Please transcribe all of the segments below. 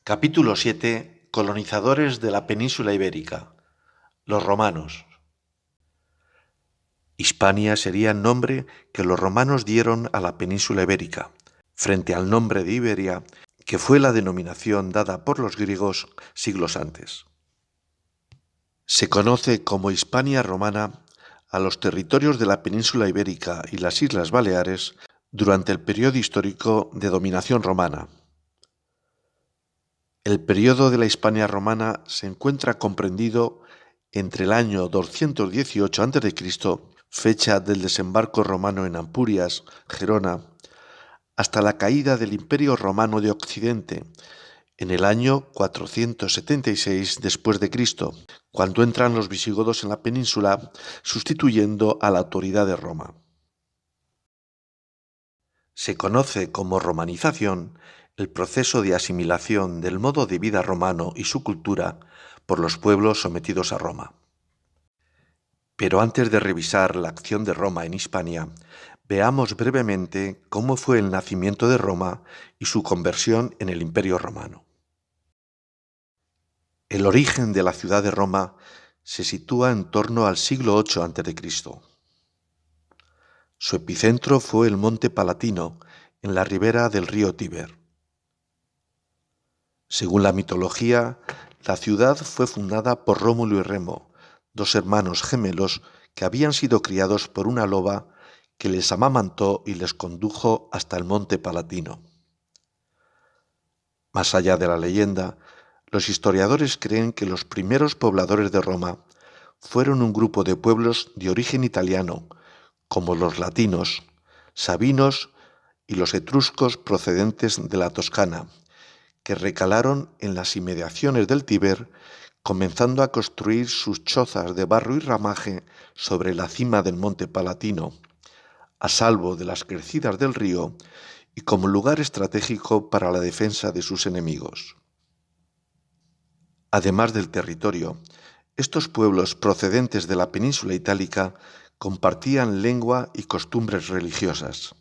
Capítulo 7. Colonizadores de la península ibérica. Los romanos. Hispania sería el nombre que los romanos dieron a la península ibérica, frente al nombre de Iberia, que fue la denominación dada por los griegos siglos antes. Se conoce como Hispania romana a los territorios de la península ibérica y las Islas Baleares durante el periodo histórico de dominación romana. El periodo de la Hispania romana se encuentra comprendido entre el año 218 a.C., fecha del desembarco romano en Ampurias, Gerona, hasta la caída del Imperio Romano de Occidente, en el año 476 después de Cristo, cuando entran los visigodos en la península, sustituyendo a la autoridad de Roma. Se conoce como romanización el proceso de asimilación del modo de vida romano y su cultura por los pueblos sometidos a Roma. Pero antes de revisar la acción de Roma en Hispania, veamos brevemente cómo fue el nacimiento de Roma y su conversión en el Imperio Romano. El origen de la ciudad de Roma se sitúa en torno al siglo VIII a.C. Su epicentro fue el Monte Palatino, en la ribera del río Tíber. Según la mitología, la ciudad fue fundada por Rómulo y Remo, dos hermanos gemelos que habían sido criados por una loba que les amamantó y les condujo hasta el Monte Palatino. Más allá de la leyenda, los historiadores creen que los primeros pobladores de Roma fueron un grupo de pueblos de origen italiano, como los latinos, sabinos y los etruscos procedentes de la Toscana, que recalaron en las inmediaciones del Tíber, comenzando a construir sus chozas de barro y ramaje sobre la cima del Monte Palatino, a salvo de las crecidas del río y como lugar estratégico para la defensa de sus enemigos. Además del territorio, estos pueblos procedentes de la península itálica compartían lengua y costumbres religiosas.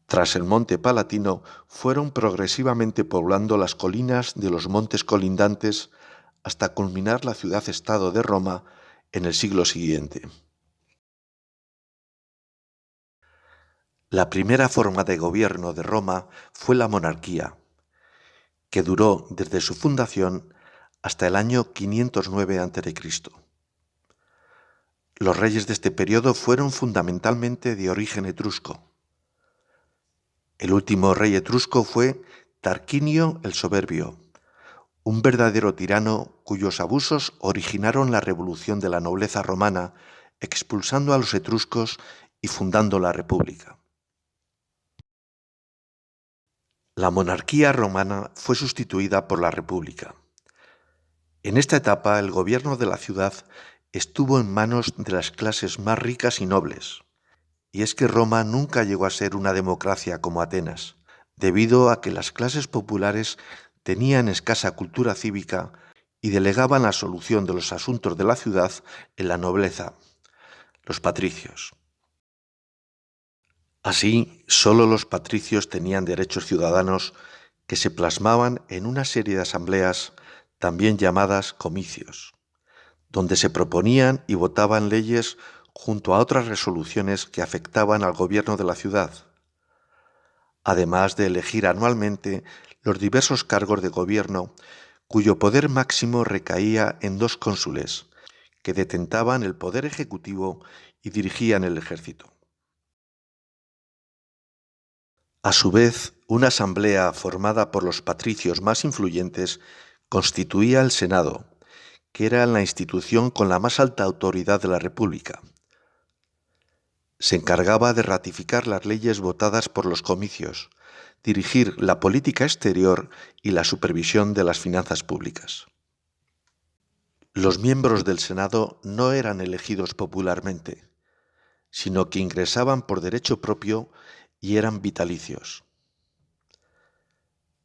Tras el Monte Palatino, fueron progresivamente poblando las colinas de los montes colindantes hasta culminar la ciudad-estado de Roma en el siglo siguiente. La primera forma de gobierno de Roma fue la monarquía, que duró desde su fundación hasta el año 509 a.C. Los reyes de este periodo fueron fundamentalmente de origen etrusco. El último rey etrusco fue Tarquinio el Soberbio, un verdadero tirano cuyos abusos originaron la revolución de la nobleza romana, expulsando a los etruscos y fundando la República. La monarquía romana fue sustituida por la República. En esta etapa, el gobierno de la ciudad estuvo en manos de las clases más ricas y nobles. Y es que Roma nunca llegó a ser una democracia como Atenas, debido a que las clases populares tenían escasa cultura cívica y delegaban la solución de los asuntos de la ciudad en la nobleza, los patricios. Así, solo los patricios tenían derechos ciudadanos que se plasmaban en una serie de asambleas, también llamadas comicios, donde se proponían y votaban leyes junto a otras resoluciones que afectaban al gobierno de la ciudad, además de elegir anualmente los diversos cargos de gobierno, cuyo poder máximo recaía en 2 cónsules, que detentaban el poder ejecutivo y dirigían el ejército. A su vez, una asamblea formada por los patricios más influyentes constituía el Senado, que era la institución con la más alta autoridad de la República. Se encargaba de ratificar las leyes votadas por los comicios, dirigir la política exterior y la supervisión de las finanzas públicas. Los miembros del Senado no eran elegidos popularmente, sino que ingresaban por derecho propio y eran vitalicios.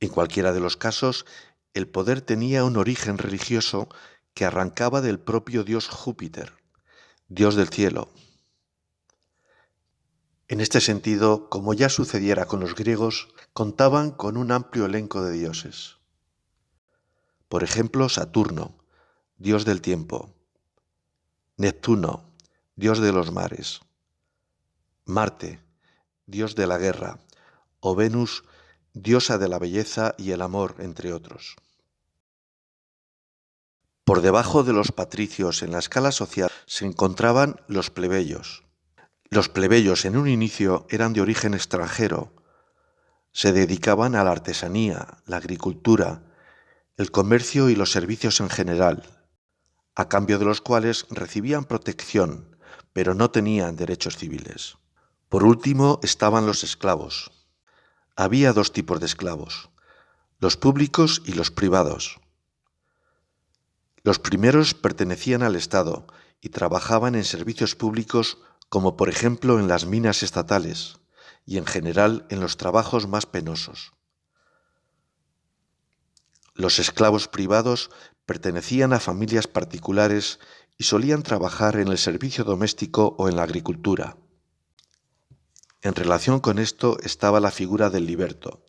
En cualquiera de los casos, el poder tenía un origen religioso que arrancaba del propio dios Júpiter, dios del cielo. En este sentido, como ya sucediera con los griegos, contaban con un amplio elenco de dioses. Por ejemplo, Saturno, dios del tiempo; Neptuno, dios de los mares; Marte, dios de la guerra; o Venus, diosa de la belleza y el amor, entre otros. Por debajo de los patricios en la escala social se encontraban los plebeyos. Los plebeyos en un inicio eran de origen extranjero. Se dedicaban a la artesanía, la agricultura, el comercio y los servicios en general, a cambio de los cuales recibían protección, pero no tenían derechos civiles. Por último estaban los esclavos. Había dos tipos de esclavos: los públicos y los privados. Los primeros pertenecían al Estado y trabajaban en servicios públicos, como por ejemplo en las minas estatales, y en general en los trabajos más penosos. Los esclavos privados pertenecían a familias particulares y solían trabajar en el servicio doméstico o en la agricultura. En relación con esto estaba la figura del liberto,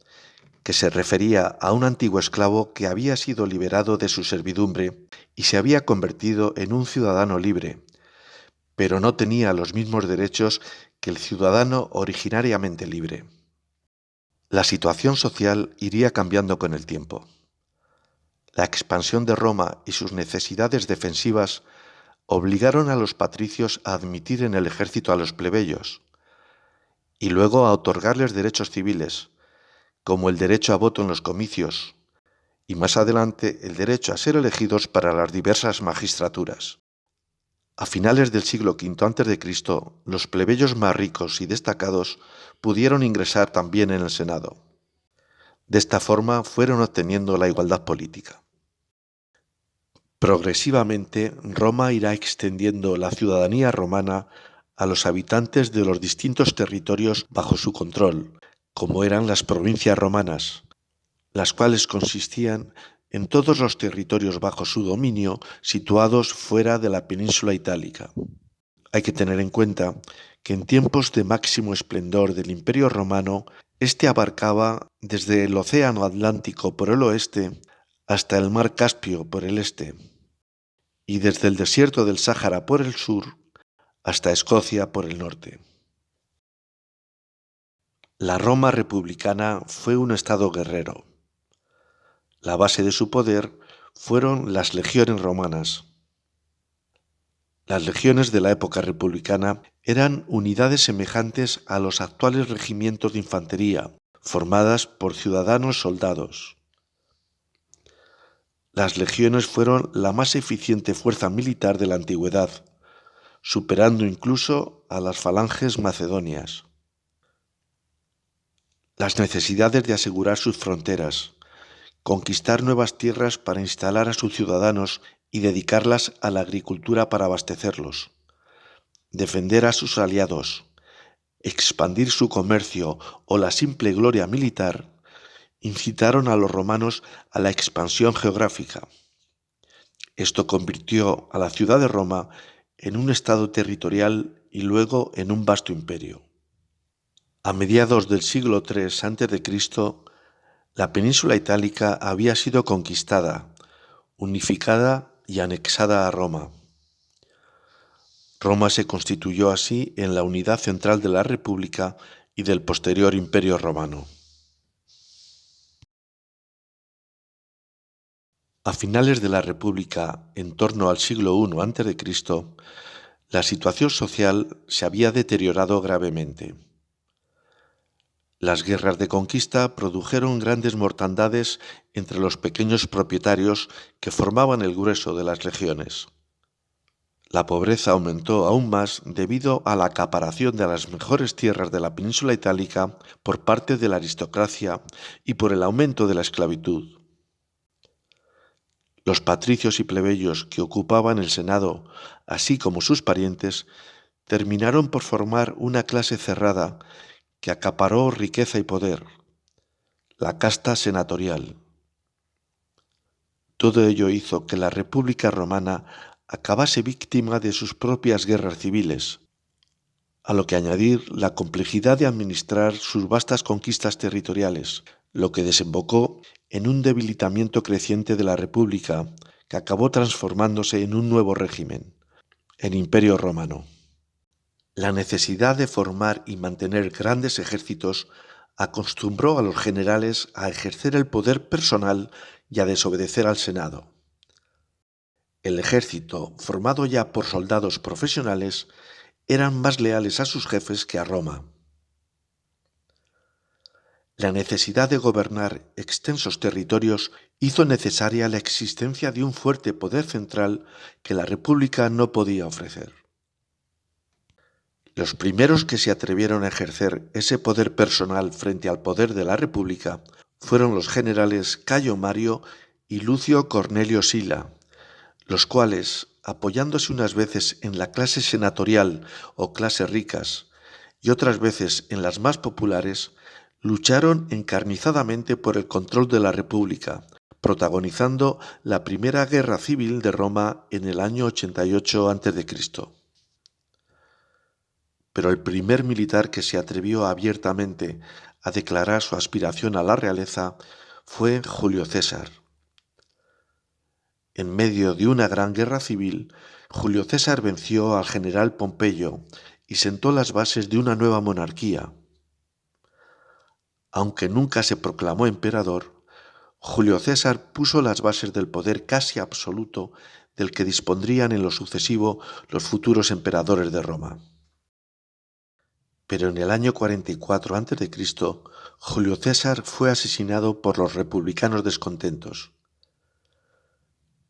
que se refería a un antiguo esclavo que había sido liberado de su servidumbre y se había convertido en un ciudadano libre, pero no tenía los mismos derechos que el ciudadano originariamente libre. La situación social iría cambiando con el tiempo. La expansión de Roma y sus necesidades defensivas obligaron a los patricios a admitir en el ejército a los plebeyos y luego a otorgarles derechos civiles, como el derecho a voto en los comicios y más adelante el derecho a ser elegidos para las diversas magistraturas. A finales del siglo V a.C., los plebeyos más ricos y destacados pudieron ingresar también en el Senado. De esta forma fueron obteniendo la igualdad política. Progresivamente, Roma irá extendiendo la ciudadanía romana a los habitantes de los distintos territorios bajo su control, como eran las provincias romanas, las cuales consistían en todos los territorios bajo su dominio situados fuera de la península itálica. Hay que tener en cuenta que en tiempos de máximo esplendor del Imperio Romano, este abarcaba desde el Océano Atlántico por el oeste hasta el Mar Caspio por el este, y desde el desierto del Sáhara por el sur hasta Escocia por el norte. La Roma republicana fue un estado guerrero. La base de su poder fueron las legiones romanas. Las legiones de la época republicana eran unidades semejantes a los actuales regimientos de infantería, formadas por ciudadanos soldados. Las legiones fueron la más eficiente fuerza militar de la antigüedad, superando incluso a las falanges macedonias. Las necesidades de asegurar sus fronteras, conquistar nuevas tierras para instalar a sus ciudadanos y dedicarlas a la agricultura para abastecerlos, defender a sus aliados, expandir su comercio o la simple gloria militar, incitaron a los romanos a la expansión geográfica. Esto convirtió a la ciudad de Roma en un estado territorial y luego en un vasto imperio. A mediados del siglo III a.C., la península itálica había sido conquistada, unificada y anexada a Roma. Roma se constituyó así en la unidad central de la República y del posterior Imperio Romano. A finales de la República, en torno al siglo I a.C., la situación social se había deteriorado gravemente. Las guerras de conquista produjeron grandes mortandades entre los pequeños propietarios que formaban el grueso de las legiones. La pobreza aumentó aún más debido a la acaparación de las mejores tierras de la península itálica por parte de la aristocracia y por el aumento de la esclavitud. Los patricios y plebeyos que ocupaban el Senado, así como sus parientes, terminaron por formar una clase cerrada que acaparó riqueza y poder, la casta senatorial. Todo ello hizo que la República Romana acabase víctima de sus propias guerras civiles, a lo que añadir la complejidad de administrar sus vastas conquistas territoriales, lo que desembocó en un debilitamiento creciente de la República que acabó transformándose en un nuevo régimen, el Imperio Romano. La necesidad de formar y mantener grandes ejércitos acostumbró a los generales a ejercer el poder personal y a desobedecer al Senado. El ejército, formado ya por soldados profesionales, eran más leales a sus jefes que a Roma. La necesidad de gobernar extensos territorios hizo necesaria la existencia de un fuerte poder central que la República no podía ofrecer. Los primeros que se atrevieron a ejercer ese poder personal frente al poder de la República fueron los generales Cayo Mario y Lucio Cornelio Sila, los cuales, apoyándose unas veces en la clase senatorial o clases ricas y otras veces en las más populares, lucharon encarnizadamente por el control de la República, protagonizando la primera guerra civil de Roma en el año 88 a.C. Pero el primer militar que se atrevió abiertamente a declarar su aspiración a la realeza fue Julio César. En medio de una gran guerra civil, Julio César venció al general Pompeyo y sentó las bases de una nueva monarquía. Aunque nunca se proclamó emperador, Julio César puso las bases del poder casi absoluto del que dispondrían en lo sucesivo los futuros emperadores de Roma. Pero en el año 44 a.C., Julio César fue asesinado por los republicanos descontentos.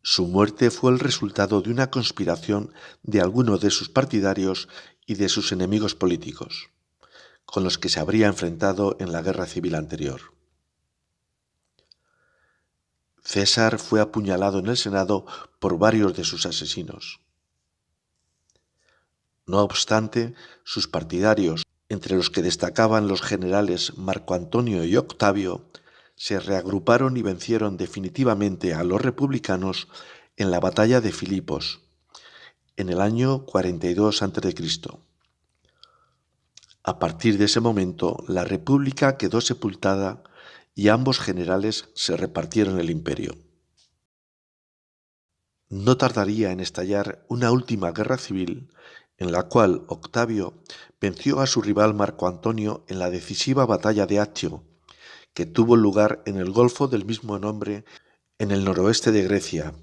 Su muerte fue el resultado de una conspiración de algunos de sus partidarios y de sus enemigos políticos, con los que se habría enfrentado en la guerra civil anterior. César fue apuñalado en el Senado por varios de sus asesinos. No obstante, sus partidarios, entre los que destacaban los generales Marco Antonio y Octavio, se reagruparon y vencieron definitivamente a los republicanos en la batalla de Filipos, en el año 42 a.C. A partir de ese momento, la república quedó sepultada y ambos generales se repartieron el imperio. No tardaría en estallar una última guerra civil en la cual Octavio venció a su rival Marco Antonio en la decisiva batalla de Actio, que tuvo lugar en el golfo del mismo nombre en el noroeste de Grecia,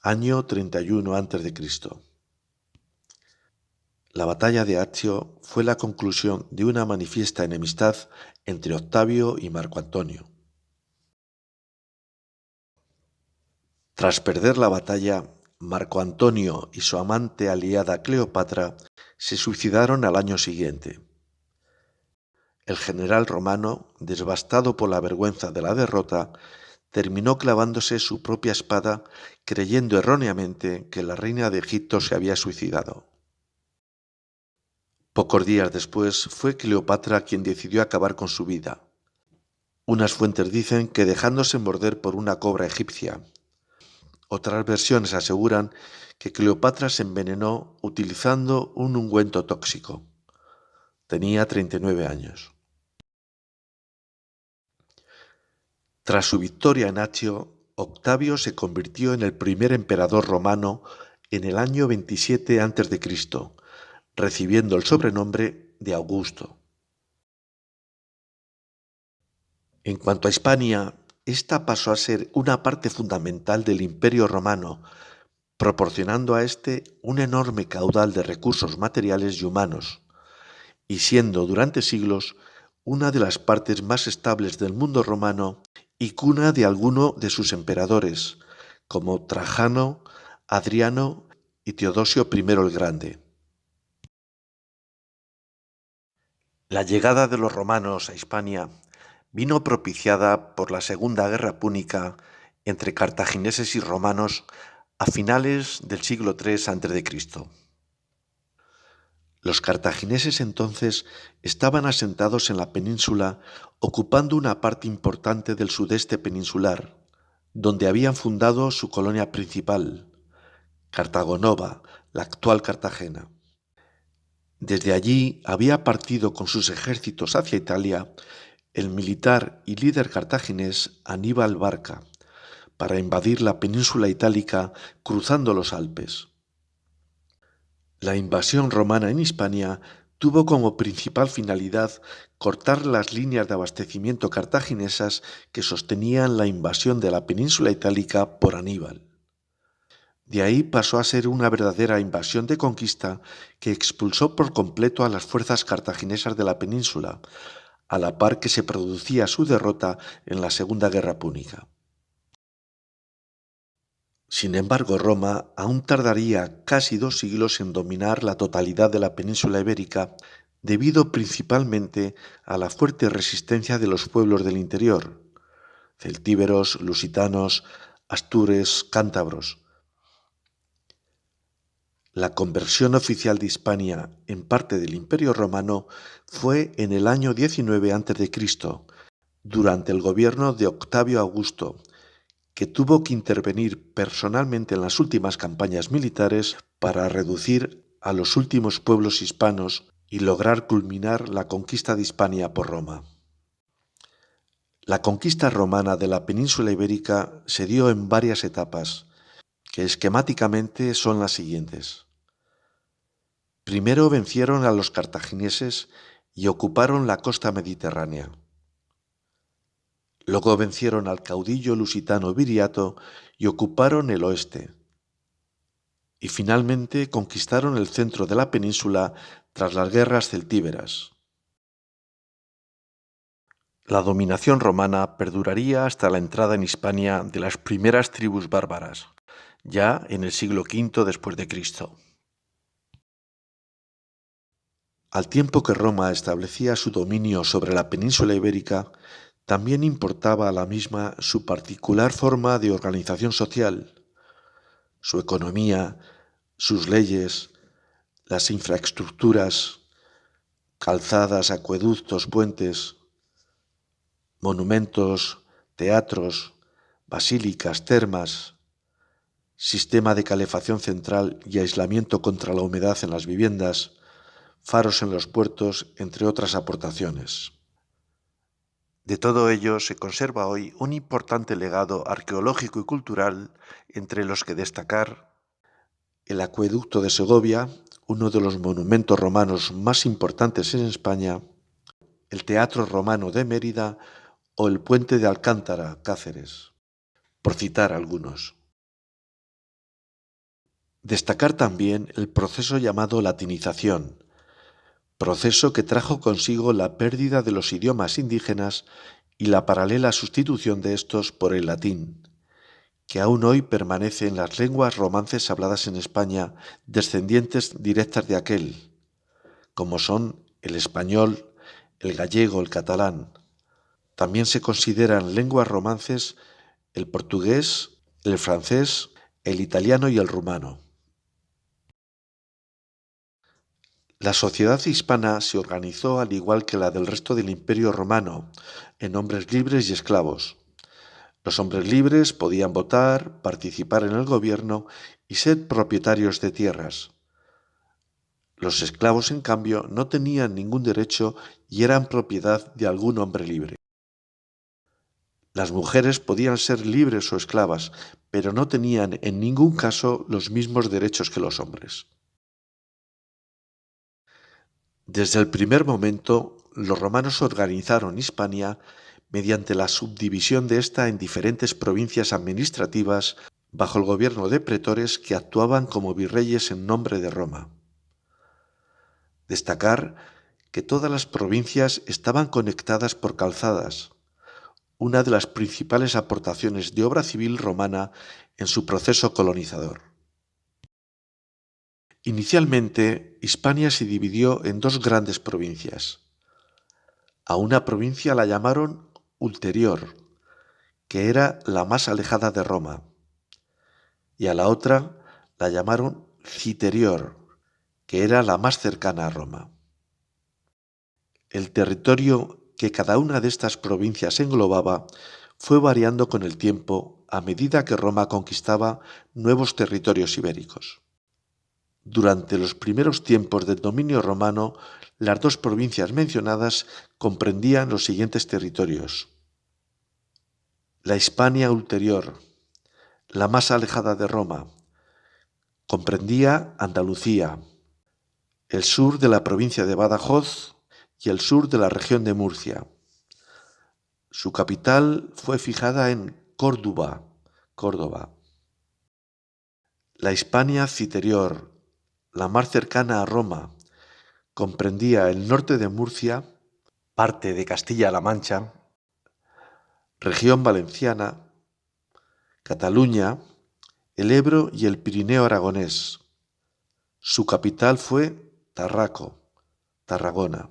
año 31 a.C. La batalla de Actio fue la conclusión de una manifiesta enemistad entre Octavio y Marco Antonio. Tras perder la batalla, Marco Antonio y su amante aliada Cleopatra se suicidaron al año siguiente. El general romano, devastado por la vergüenza de la derrota, terminó clavándose su propia espada, creyendo erróneamente que la reina de Egipto se había suicidado. Pocos días después fue Cleopatra quien decidió acabar con su vida. Unas fuentes dicen que dejándose morder por una cobra egipcia. Otras versiones aseguran que Cleopatra se envenenó utilizando un ungüento tóxico. Tenía 39 años. Tras su victoria en Actio, Octavio se convirtió en el primer emperador romano en el año 27 a.C., recibiendo el sobrenombre de Augusto. En cuanto a Hispania, esta pasó a ser una parte fundamental del Imperio Romano, proporcionando a éste un enorme caudal de recursos materiales y humanos, y siendo durante siglos una de las partes más estables del mundo romano y cuna de alguno de sus emperadores, como Trajano, Adriano y Teodosio I el Grande. La llegada de los romanos a Hispania vino propiciada por la Segunda Guerra Púnica entre cartagineses y romanos a finales del siglo III a.C. Los cartagineses entonces estaban asentados en la península, ocupando una parte importante del sudeste peninsular, donde habían fundado su colonia principal, Cartago Nova, la actual Cartagena. Desde allí había partido con sus ejércitos hacia Italia el militar y líder cartaginés Aníbal Barca para invadir la península itálica cruzando los Alpes. La invasión romana en Hispania tuvo como principal finalidad cortar las líneas de abastecimiento cartaginesas que sostenían la invasión de la península itálica por Aníbal. De ahí pasó a ser una verdadera invasión de conquista que expulsó por completo a las fuerzas cartaginesas de la península, a la par que se producía su derrota en la Segunda Guerra Púnica. Sin embargo, Roma aún tardaría casi 2 siglos en dominar la totalidad de la península ibérica, debido principalmente a la fuerte resistencia de los pueblos del interior, celtíberos, lusitanos, astures, cántabros. La conversión oficial de Hispania en parte del Imperio Romano fue en el año 19 a.C., durante el gobierno de Octavio Augusto, que tuvo que intervenir personalmente en las últimas campañas militares para reducir a los últimos pueblos hispanos y lograr culminar la conquista de Hispania por Roma. La conquista romana de la península ibérica se dio en varias etapas, que esquemáticamente son las siguientes. Primero vencieron a los cartagineses y ocuparon la costa mediterránea. Luego vencieron al caudillo lusitano Viriato y ocuparon el oeste. Y finalmente conquistaron el centro de la península tras las guerras celtíberas. La dominación romana perduraría hasta la entrada en Hispania de las primeras tribus bárbaras, ya en el siglo V después de Cristo. Al tiempo que Roma establecía su dominio sobre la península ibérica, también importaba a la misma su particular forma de organización social, su economía, sus leyes, las infraestructuras, calzadas, acueductos, puentes, monumentos, teatros, basílicas, termas, sistema de calefacción central y aislamiento contra la humedad en las viviendas, faros en los puertos, entre otras aportaciones. De todo ello se conserva hoy un importante legado arqueológico y cultural, entre los que destacar el acueducto de Segovia, uno de los monumentos romanos más importantes en España, el Teatro Romano de Mérida o el Puente de Alcántara, Cáceres, por citar algunos. Destacar también el proceso llamado latinización, proceso que trajo consigo la pérdida de los idiomas indígenas y la paralela sustitución de estos por el latín, que aún hoy permanece en las lenguas romances habladas en España, descendientes directas de aquel, como son el español, el gallego, el catalán. También se consideran lenguas romances el portugués, el francés, el italiano y el rumano. La sociedad hispana se organizó al igual que la del resto del Imperio Romano, en hombres libres y esclavos. Los hombres libres podían votar, participar en el gobierno y ser propietarios de tierras. Los esclavos, en cambio, no tenían ningún derecho y eran propiedad de algún hombre libre. Las mujeres podían ser libres o esclavas, pero no tenían en ningún caso los mismos derechos que los hombres. Desde el primer momento, los romanos organizaron Hispania mediante la subdivisión de esta en diferentes provincias administrativas bajo el gobierno de pretores que actuaban como virreyes en nombre de Roma. Destacar que todas las provincias estaban conectadas por calzadas, una de las principales aportaciones de obra civil romana en su proceso colonizador. Inicialmente, Hispania se dividió en dos grandes provincias. A una provincia la llamaron Ulterior, que era la más alejada de Roma, y a la otra la llamaron Citerior, que era la más cercana a Roma. El territorio que cada una de estas provincias englobaba fue variando con el tiempo a medida que Roma conquistaba nuevos territorios ibéricos. Durante los primeros tiempos del dominio romano, las dos provincias mencionadas comprendían los siguientes territorios: la Hispania ulterior, la más alejada de Roma, comprendía Andalucía, el sur de la provincia de Badajoz y el sur de la región de Murcia. Su capital fue fijada en Córdoba. La Hispania citerior, la más cercana a Roma, comprendía el norte de Murcia, parte de Castilla-La Mancha, región valenciana, Cataluña, el Ebro y el Pirineo aragonés. Su capital fue Tarragona.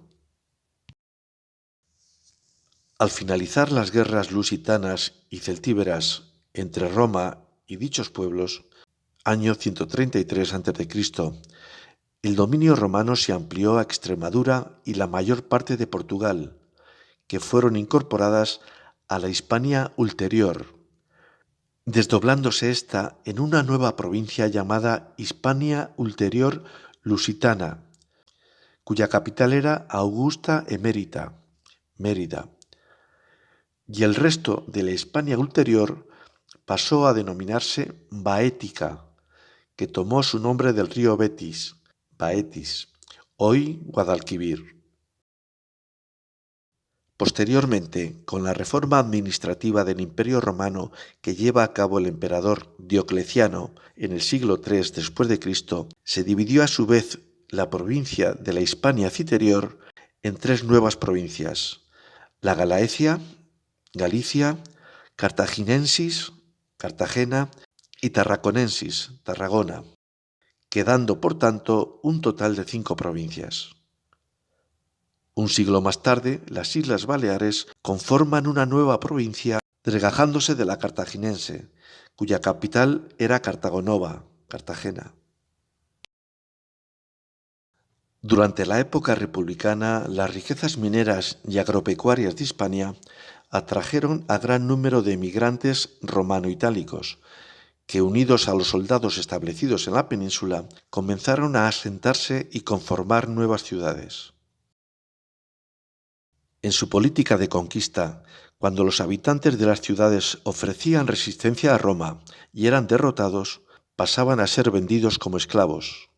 Al finalizar las guerras lusitanas y celtíberas entre Roma y dichos pueblos, año 133 a.C., el dominio romano se amplió a Extremadura y la mayor parte de Portugal, que fueron incorporadas a la Hispania ulterior, desdoblándose ésta en una nueva provincia llamada Hispania ulterior lusitana, cuya capital era Augusta Emérita, Mérida, y el resto de la Hispania ulterior pasó a denominarse Baética, que tomó su nombre del río Baetis, hoy Guadalquivir. Posteriormente, con la reforma administrativa del Imperio Romano que lleva a cabo el emperador Diocleciano en el siglo III después de Cristo, se dividió a su vez la provincia de la Hispania citerior en tres nuevas provincias: la Galaecia, Galicia, Cartaginensis, Cartagena, y Tarraconensis, Tarragona, quedando por tanto un total de 5 provincias. Un siglo más tarde, las Islas Baleares conforman una nueva provincia desgajándose de la cartaginense, cuya capital era Cartagonova, Cartagena. Durante la época republicana, las riquezas mineras y agropecuarias de Hispania atrajeron a gran número de emigrantes romano-itálicos, que, unidos a los soldados establecidos en la península, comenzaron a asentarse y conformar nuevas ciudades. En su política de conquista, cuando los habitantes de las ciudades ofrecían resistencia a Roma y eran derrotados, pasaban a ser vendidos como esclavos.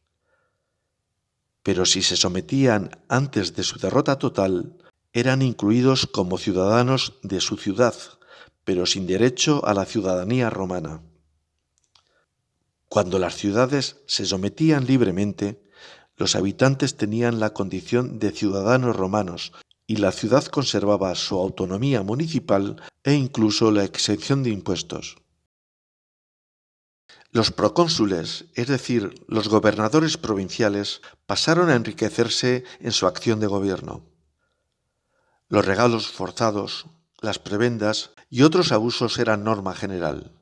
Pero si se sometían antes de su derrota total, eran incluidos como ciudadanos de su ciudad, pero sin derecho a la ciudadanía romana. Cuando las ciudades se sometían libremente, los habitantes tenían la condición de ciudadanos romanos y la ciudad conservaba su autonomía municipal e incluso la exención de impuestos. Los procónsules, es decir, los gobernadores provinciales, pasaron a enriquecerse en su acción de gobierno. Los regalos forzados, las prebendas y otros abusos eran norma general.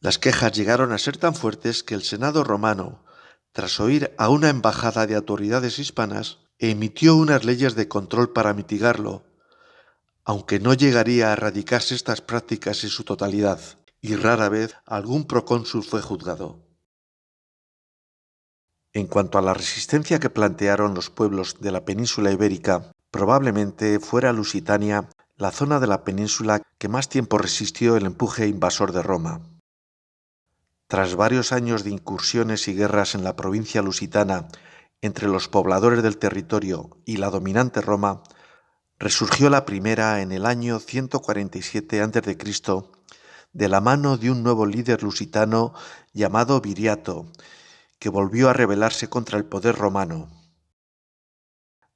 Las quejas llegaron a ser tan fuertes que el Senado romano, tras oír a una embajada de autoridades hispanas, emitió unas leyes de control para mitigarlo, aunque no llegaría a erradicarse estas prácticas en su totalidad, y rara vez algún procónsul fue juzgado. En cuanto a la resistencia que plantearon los pueblos de la península ibérica, probablemente fuera Lusitania la zona de la península que más tiempo resistió el empuje invasor de Roma. Tras varios años de incursiones y guerras en la provincia lusitana entre los pobladores del territorio y la dominante Roma, resurgió la primera en el año 147 a.C., de la mano de un nuevo líder lusitano llamado Viriato, que volvió a rebelarse contra el poder romano.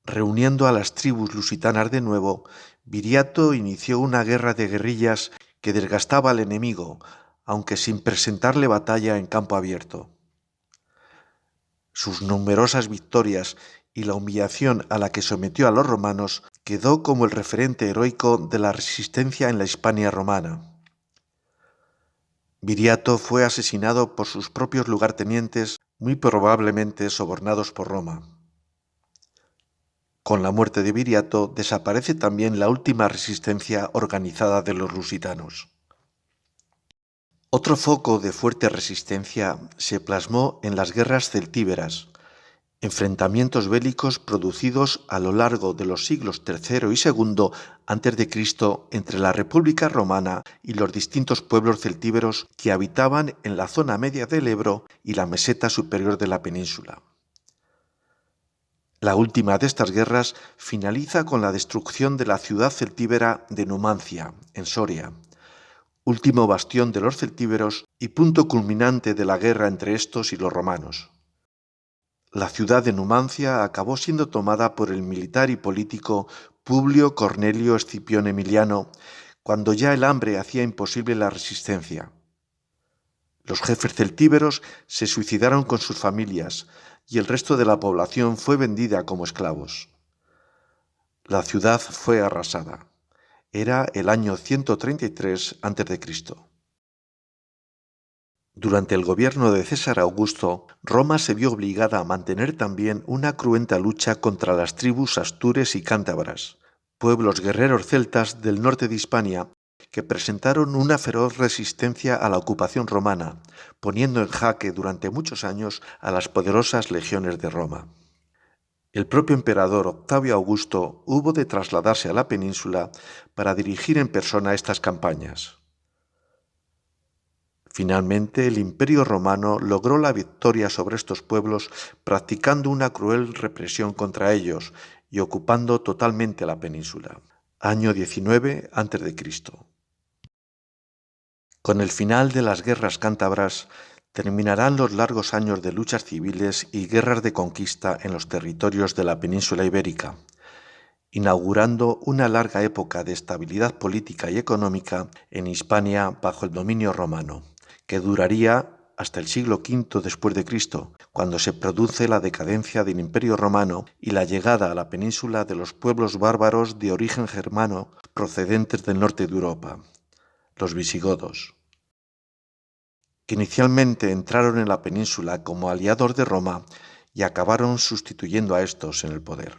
Reuniendo a las tribus lusitanas de nuevo, Viriato inició una guerra de guerrillas que desgastaba al enemigo, aunque sin presentarle batalla en campo abierto. Sus numerosas victorias y la humillación a la que sometió a los romanos quedó como el referente heroico de la resistencia en la Hispania romana. Viriato fue asesinado por sus propios lugartenientes, muy probablemente sobornados por Roma. Con la muerte de Viriato desaparece también la última resistencia organizada de los lusitanos. Otro foco de fuerte resistencia se plasmó en las guerras celtíberas, enfrentamientos bélicos producidos a lo largo de los siglos III y II a.C. entre la República Romana y los distintos pueblos celtíberos que habitaban en la zona media del Ebro y la meseta superior de la península. La última de estas guerras finaliza con la destrucción de la ciudad celtíbera de Numancia, en Soria, último bastión de los celtíberos y punto culminante de la guerra entre estos y los romanos. La ciudad de Numancia acabó siendo tomada por el militar y político Publio Cornelio Escipión Emiliano cuando ya el hambre hacía imposible la resistencia. Los jefes celtíberos se suicidaron con sus familias y el resto de la población fue vendida como esclavos. La ciudad fue arrasada. Era el año 133 a.C. Durante el gobierno de César Augusto, Roma se vio obligada a mantener también una cruenta lucha contra las tribus astures y cántabras, pueblos guerreros celtas del norte de Hispania, que presentaron una feroz resistencia a la ocupación romana, poniendo en jaque durante muchos años a las poderosas legiones de Roma. El propio emperador Octavio Augusto hubo de trasladarse a la península para dirigir en persona estas campañas. Finalmente, el Imperio romano logró la victoria sobre estos pueblos practicando una cruel represión contra ellos y ocupando totalmente la península. Año 19 a.C. Con el final de las guerras cántabras, terminarán los largos años de luchas civiles y guerras de conquista en los territorios de la península ibérica, inaugurando una larga época de estabilidad política y económica en Hispania bajo el dominio romano, que duraría hasta el siglo V después de Cristo, cuando se produce la decadencia del Imperio romano y la llegada a la península de los pueblos bárbaros de origen germano procedentes del norte de Europa, los visigodos, que inicialmente entraron en la península como aliados de Roma y acabaron sustituyendo a estos en el poder.